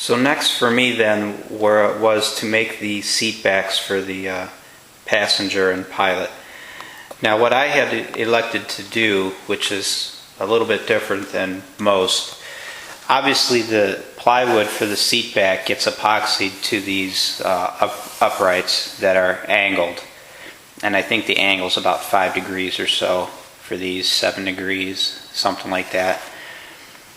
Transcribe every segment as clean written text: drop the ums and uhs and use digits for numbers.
So next for me then was to make the seat backs for the passenger and pilot. Now what I had elected to do, which is a little bit different than most, obviously the plywood for the seat back gets epoxied to these uprights that are angled. And I think the angle is about 5 degrees or so for these, 7 degrees, something like that.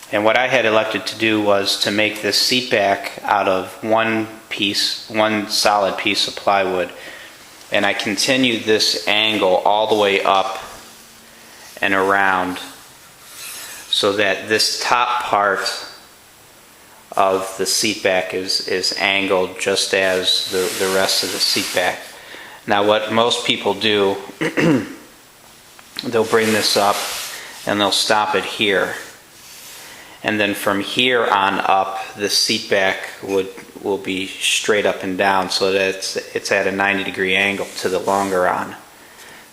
And what I had elected to do was to make this seat back out of one solid piece of plywood. And I continued this angle all the way up and around so that this top part of the seat back is angled just as the rest of the seat back. Now what most people do, they'll bring this up and they'll stop it here. And then from here on up, the seat back will be straight up and down so that it's at a 90-degree angle to the longeron.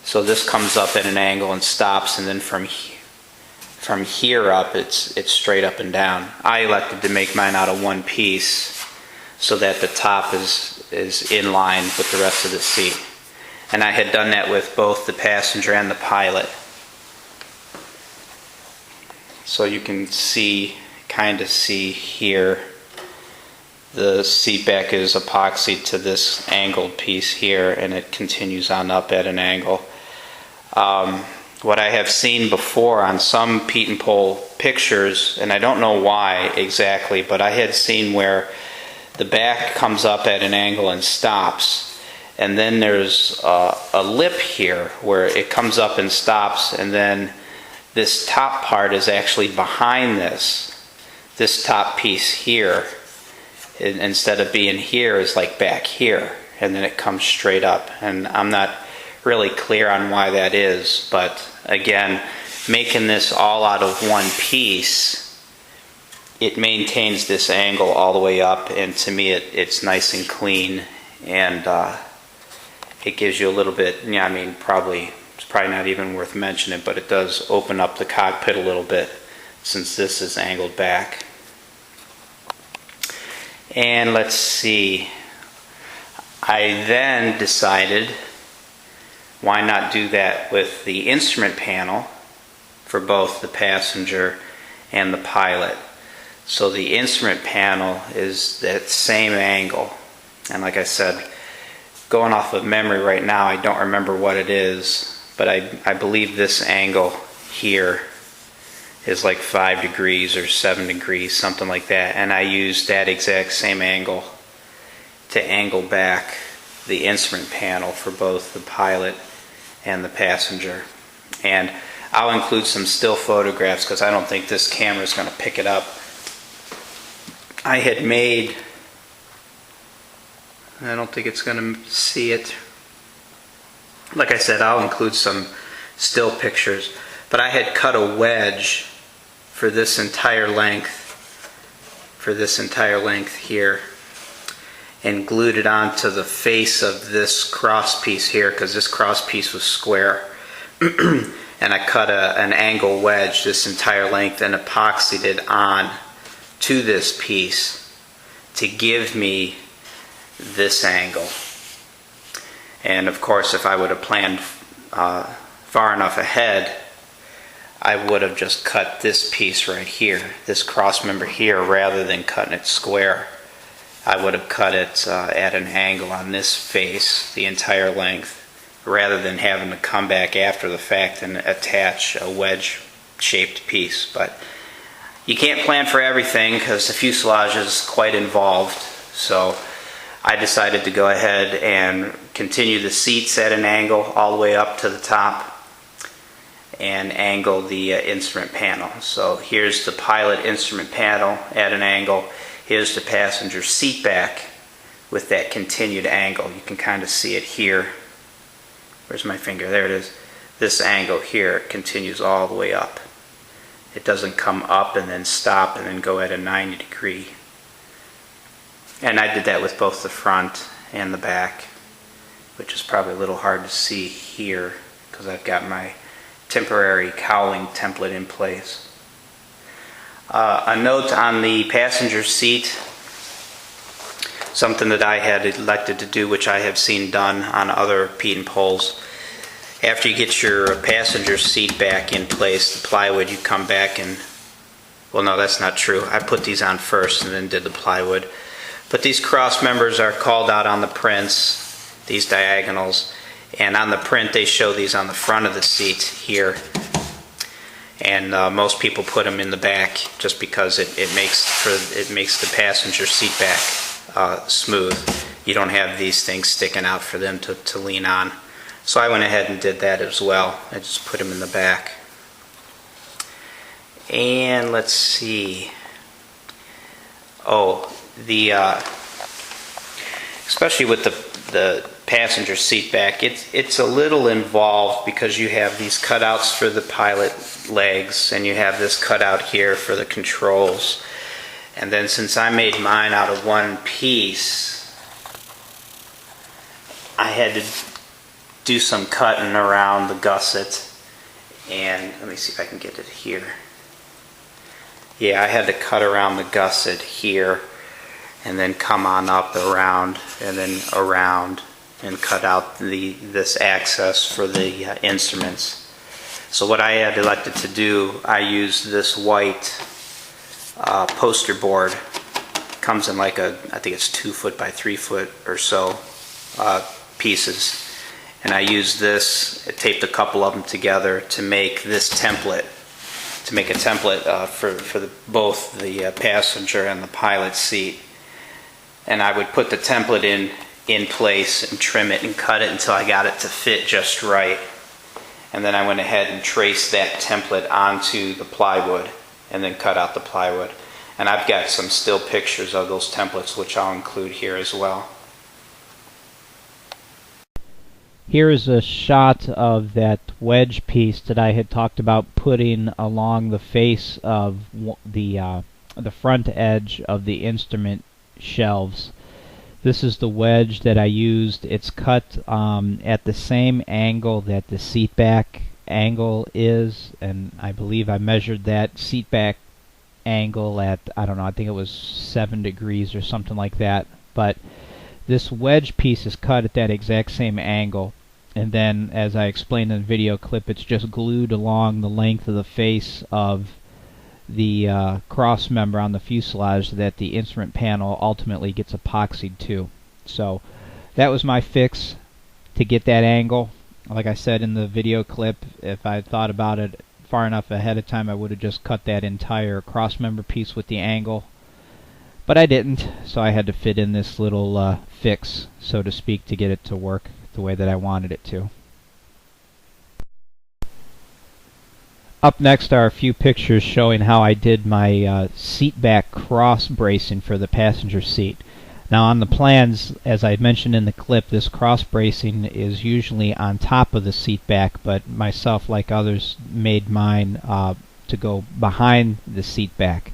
So this comes up at an angle and stops, and then from here up, it's straight up and down. I elected to make mine out of one piece so that the top is in line with the rest of the seat. And I had done that with both the passenger and the pilot. So you can kind of see here, the seat back is epoxied to this angled piece here, and it continues on up at an angle. What I have seen before on some Pietenpol pictures, and I don't know why exactly, but I had seen where the back comes up at an angle and stops, and then there's a lip here where it comes up and stops, and then this top part is actually behind this top piece here. Instead of being here, is like back here, and then it comes straight up. And I'm not really clear on why that is, but again, making this all out of one piece, it maintains this angle all the way up, and to me it's nice and clean, and it gives you a little bit, yeah, I mean, it's probably not even worth mentioning, but it does open up the cockpit a little bit since this is angled back. And let's see, I then decided why not do that with the instrument panel for both the passenger and the pilot. So the instrument panel is that same angle, and like I said, going off of memory right now, I don't remember what it is, but I believe this angle here is like 5 degrees or 7 degrees, something like that. And I used that exact same angle to angle back the instrument panel for both the pilot and the passenger. And I'll include some still photographs because I don't think this camera is going to pick it up. I had made, I don't think it's going to see it. Like I said, I'll include some still pictures, but I had cut a wedge for this entire length here, and glued it onto the face of this cross piece here, because this cross piece was square. And I cut an angle wedge this entire length and epoxied it on to this piece to give me this angle. And of course, if I would have planned far enough ahead, I would have just cut this piece right here, this cross member here, rather than cutting it square. I would have cut it at an angle on this face, the entire length, rather than having to come back after the fact and attach a wedge-shaped piece. But you can't plan for everything because the fuselage is quite involved. So I decided to go ahead and continue the seats at an angle all the way up to the top and angle the instrument panel. So here's the pilot instrument panel at an angle. Here's the passenger seat back with that continued angle. You can kind of see it here. Where's my finger? There it is. This angle here continues all the way up. It doesn't come up and then stop and then go at a 90 degree. And I did that with both the front and the back, which is probably a little hard to see here because I've got my temporary cowling template in place. A note on the passenger seat, something that I had elected to do, which I have seen done on other Pietenpols. After you get your passenger seat back in place, the plywood, you come back and, well, no, that's not true. I put these on first and then did the plywood. But these cross members are called out on the prints, these diagonals, and on the print they show these on the front of the seat here. And most people put them in the back just because it makes the passenger seat back smooth. You don't have these things sticking out for them to lean on. So I went ahead and did that as well. I just put them in the back. And let's see. Oh, especially with the passenger seat back, it's a little involved because you have these cutouts for the pilot legs and you have this cutout here for the controls. And then since I made mine out of one piece, I had to do some cutting around the gusset. And let me see if I can get it here. Yeah, I had to cut around the gusset here and then come on up around and then around and cut out this access for the instruments. So what I had elected to do, I used this white poster board. Comes in like I think it's 2 foot by 3 foot or so pieces. And I used this, taped a couple of them together to make this template. To make a template for both the passenger and the pilot seat. And I would put the template in place and trim it and cut it until I got it to fit just right. And then I went ahead and traced that template onto the plywood and then cut out the plywood. And I've got some still pictures of those templates which I'll include here as well. Here is a shot of that wedge piece that I had talked about putting along the face of the front edge of the instrument shelves. This is the wedge that I used. It's cut at the same angle that the seat back angle is, and I believe I measured that seat back angle at, I don't know, I think it was 7 degrees or something like that. But this wedge piece is cut at that exact same angle, and then, as I explained in the video clip, it's just glued along the length of the face of the cross member on the fuselage that the instrument panel ultimately gets epoxied to. So that was my fix to get that angle. Like I said in the video clip, if I thought about it far enough ahead of time, I would have just cut that entire cross member piece with the angle. But I didn't, so I had to fit in this little fix, so to speak, to get it to work the way that I wanted it to. Up next are a few pictures showing how I did my seat back cross bracing for the passenger seat. Now on the plans, as I mentioned in the clip, this cross bracing is usually on top of the seat back, but myself, like others, made mine to go behind the seat back.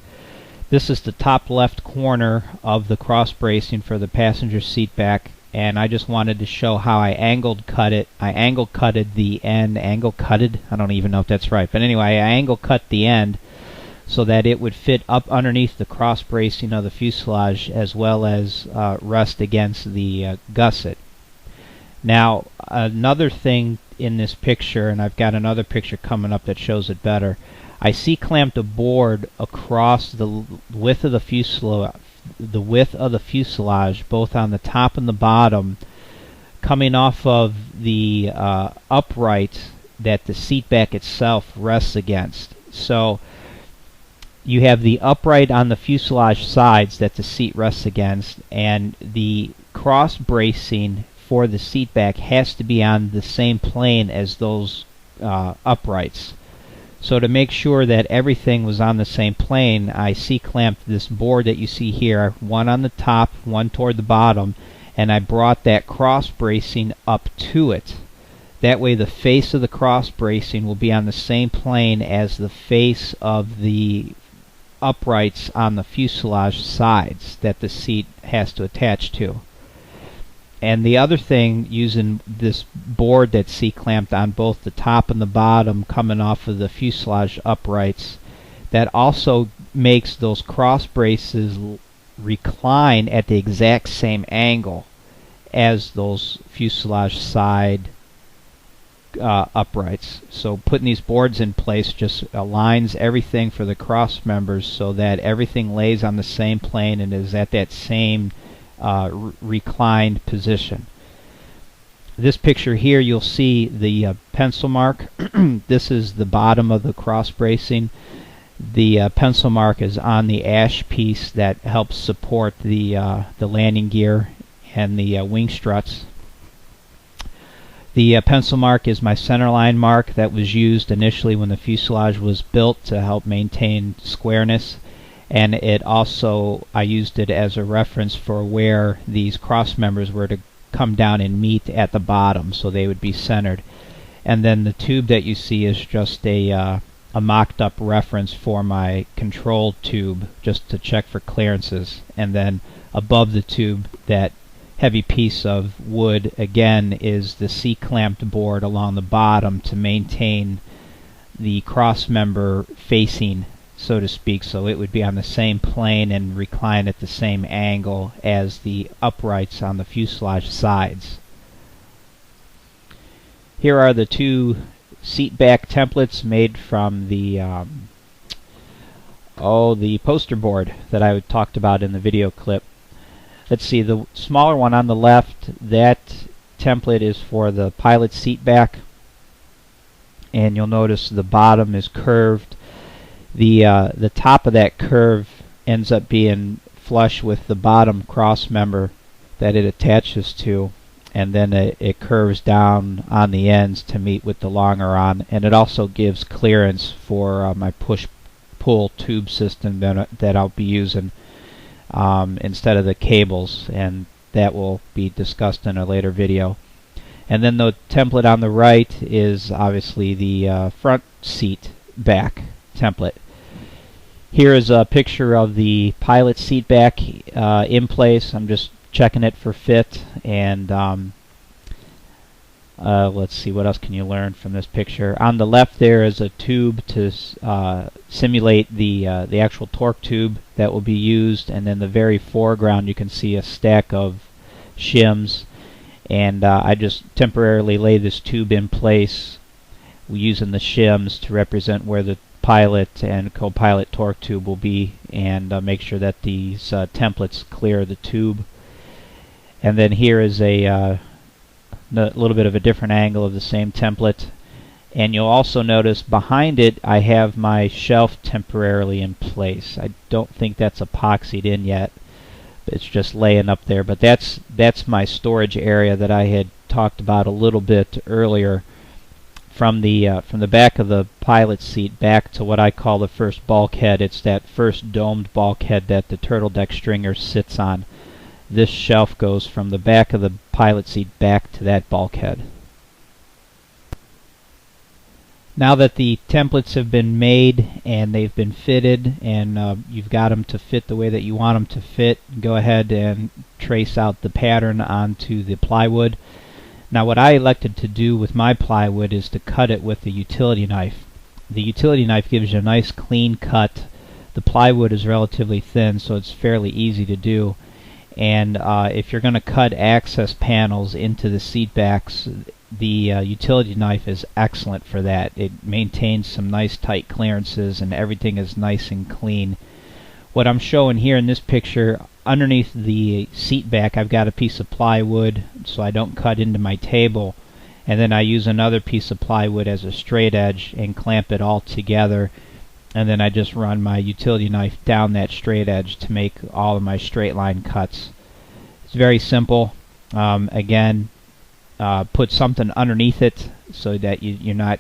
This is the top left corner of the cross bracing for the passenger seat back, and I just wanted to show how I angled cut it. I angle cutted the end, I don't even know if that's right, but anyway, I angle cut the end so that it would fit up underneath the cross bracing of the fuselage as well as rest against the gusset. Now another thing in this picture, and I've got another picture coming up that shows it better, I C-clamped a board across the width of the fuselage, both on the top and the bottom, coming off of the upright that the seat back itself rests against. So you have the upright on the fuselage sides that the seat rests against, and the cross bracing for the seat back has to be on the same plane as those uprights. So to make sure that everything was on the same plane, I C-clamped this board that you see here, one on the top, one toward the bottom, and I brought that cross bracing up to it. That way the face of the cross bracing will be on the same plane as the face of the uprights on the fuselage sides that the seat has to attach to. And the other thing, using this board that's C-clamped on both the top and the bottom coming off of the fuselage uprights, that also makes those cross braces recline at the exact same angle as those fuselage side uprights. So putting these boards in place just aligns everything for the cross members so that everything lays on the same plane and is at that same reclined position. This picture here, you'll see the pencil mark. This is the bottom of the cross bracing. The pencil mark is on the ash piece that helps support the landing gear and the wing struts. The pencil mark is my centerline mark that was used initially when the fuselage was built to help maintain squareness, and it also, I used it as a reference for where these cross members were to come down and meet at the bottom, so they would be centered. And then the tube that you see is just a mocked up reference for my control tube, just to check for clearances. And then above the tube, that heavy piece of wood again is the C-clamped board along the bottom to maintain the cross member facing, so to speak, so it would be on the same plane and recline at the same angle as the uprights on the fuselage sides. Here are the two seat back templates made from the poster board that I talked about in the video clip. Let's see, the smaller one on the left, that template is for the pilot seat back, and you'll notice the bottom is curved. The top of that curve ends up being flush with the bottom cross member that it attaches to, and then it curves down on the ends to meet with the longeron, and it also gives clearance for my push-pull tube system that I'll be using instead of the cables, and that will be discussed in a later video. And then the template on the right is obviously the front seat back template. Here is a picture of the pilot seat back in place. I'm just checking it for fit, and let's see, what else can you learn from this picture. On the left there is a tube to simulate the actual torque tube that will be used, and in the very foreground you can see a stack of shims, and I just temporarily lay this tube in place using the shims to represent where the pilot and co-pilot torque tube will be, and make sure that these templates clear the tube. And then here is a little bit of a different angle of the same template, and you'll also notice behind it I have my shelf temporarily in place. I don't think that's epoxied in yet, it's just laying up there, but that's my storage area that I had talked about a little bit earlier. From the back of the pilot seat back to what I call the first bulkhead, it's that first domed bulkhead that the turtle deck stringer sits on. This shelf goes from the back of the pilot seat back to that bulkhead. Now that the templates have been made and they've been fitted, and you've got them to fit the way that you want them to fit, go ahead and trace out the pattern onto the plywood. Now what I elected to do with my plywood is to cut it with a utility knife. The utility knife gives you a nice clean cut. The plywood is relatively thin, so it's fairly easy to do. And if you're going to cut access panels into the seat backs, the utility knife is excellent for that. It maintains some nice tight clearances, and everything is nice and clean. What I'm showing here in this picture, underneath the seat back I've got a piece of plywood so I don't cut into my table, and then I use another piece of plywood as a straight edge and clamp it all together, and then I just run my utility knife down that straight edge to make all of my straight line cuts. It's very simple. Again, put something underneath it so that you're not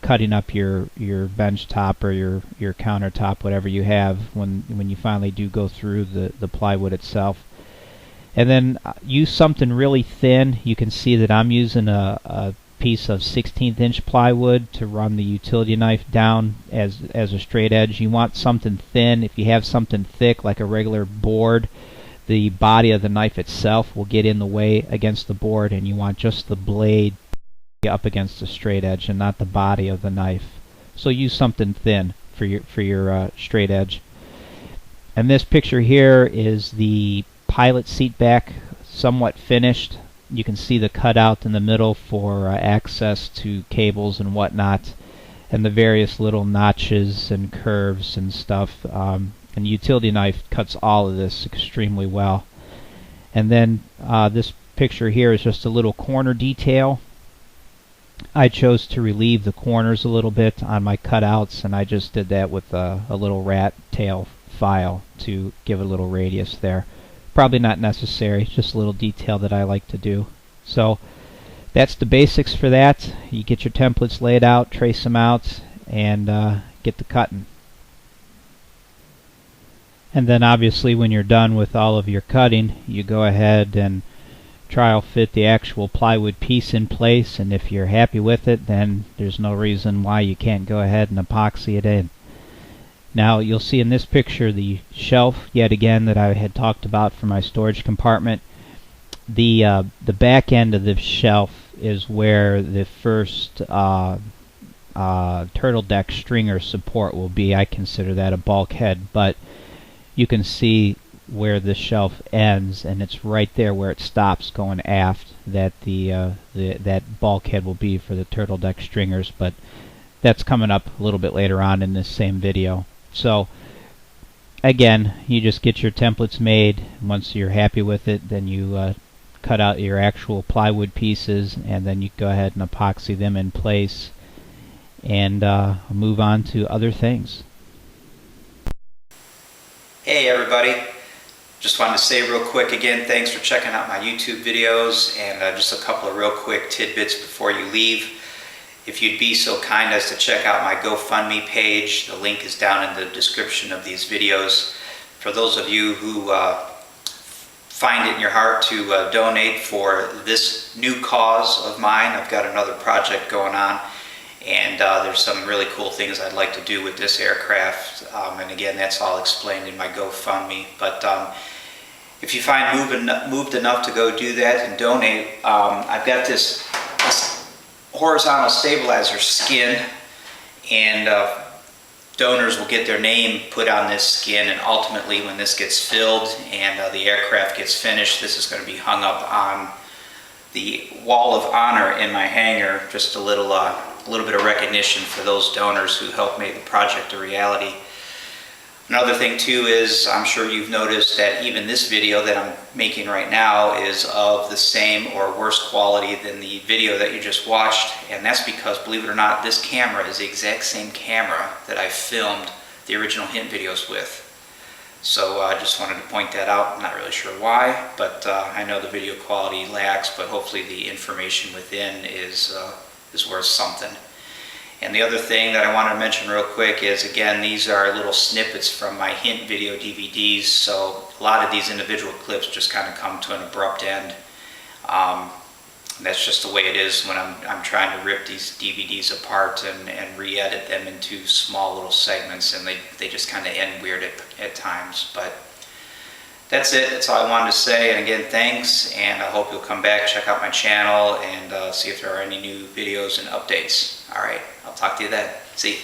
cutting up your bench top or your countertop, whatever you have, when you finally do go through the plywood itself. And then use something really thin. You can see that I'm using a piece of 16th inch plywood to run the utility knife down as a straight edge. You want something thin. If you have something thick like a regular board, the body of the knife itself will get in the way against the board, and you want just the blade up against the straight edge and not the body of the knife. So use something thin for your straight edge. And this picture here is the pilot seat back, somewhat finished. You can see the cutout in the middle for access to cables and whatnot, and the various little notches and curves and stuff. And the utility knife cuts all of this extremely well. And then this picture here is just a little corner detail. I chose to relieve the corners a little bit on my cutouts, and I just did that with a little rat tail file to give it a little radius there. Probably not necessary, just a little detail that I like to do. So that's the basics for that. You get your templates laid out, trace them out, and get to cutting. And then obviously when you're done with all of your cutting, you go ahead and trial fit the actual plywood piece in place, and if you're happy with it, then there's no reason why you can't go ahead and epoxy it in. Now you'll see in this picture the shelf yet again that I had talked about for my storage compartment. The back end of the shelf is where the first turtle deck stringer support will be. I consider that a bulkhead, but you can see where the shelf ends, and it's right there where it stops going aft that that bulkhead will be for the turtle deck stringers, but that's coming up a little bit later on in this same video. So again, you just get your templates made. Once you're happy with it, then you cut out your actual plywood pieces, and then you go ahead and epoxy them in place and move on to other things. Hey everybody, just wanted to say real quick again, thanks for checking out my YouTube videos, and just a couple of real quick tidbits before you leave. If you'd be so kind as to check out my GoFundMe page, the link is down in the description of these videos. For those of you who find it in your heart to donate for this new cause of mine, I've got another project going on, and there's some really cool things I'd like to do with this aircraft, and again, that's all explained in my GoFundMe. But if you find moved enough to go do that and donate, I've got this horizontal stabilizer skin, and donors will get their name put on this skin, and ultimately when this gets filled and the aircraft gets finished, this is going to be hung up on the wall of honor in my hangar. Just a little bit of recognition for those donors who helped make the project a reality. Another thing too is, I'm sure you've noticed that even this video that I'm making right now is of the same or worse quality than the video that you just watched, and that's because, believe it or not, this camera is the exact same camera that I filmed the original hint videos with. So I just wanted to point that out. I'm not really sure why, but I know the video quality lacks, but hopefully the information within is worth something. And the other thing that I wanted to mention real quick is, again, these are little snippets from my hint video DVDs, so a lot of these individual clips just kind of come to an abrupt end. That's just the way it is when I'm trying to rip these DVDs apart and re-edit them into small little segments, and they just kind of end weird at times. But that's it. That's all I wanted to say. And again, thanks, and I hope you'll come back, check out my channel, and see if there are any new videos and updates. All right, I'll talk to you then. See you.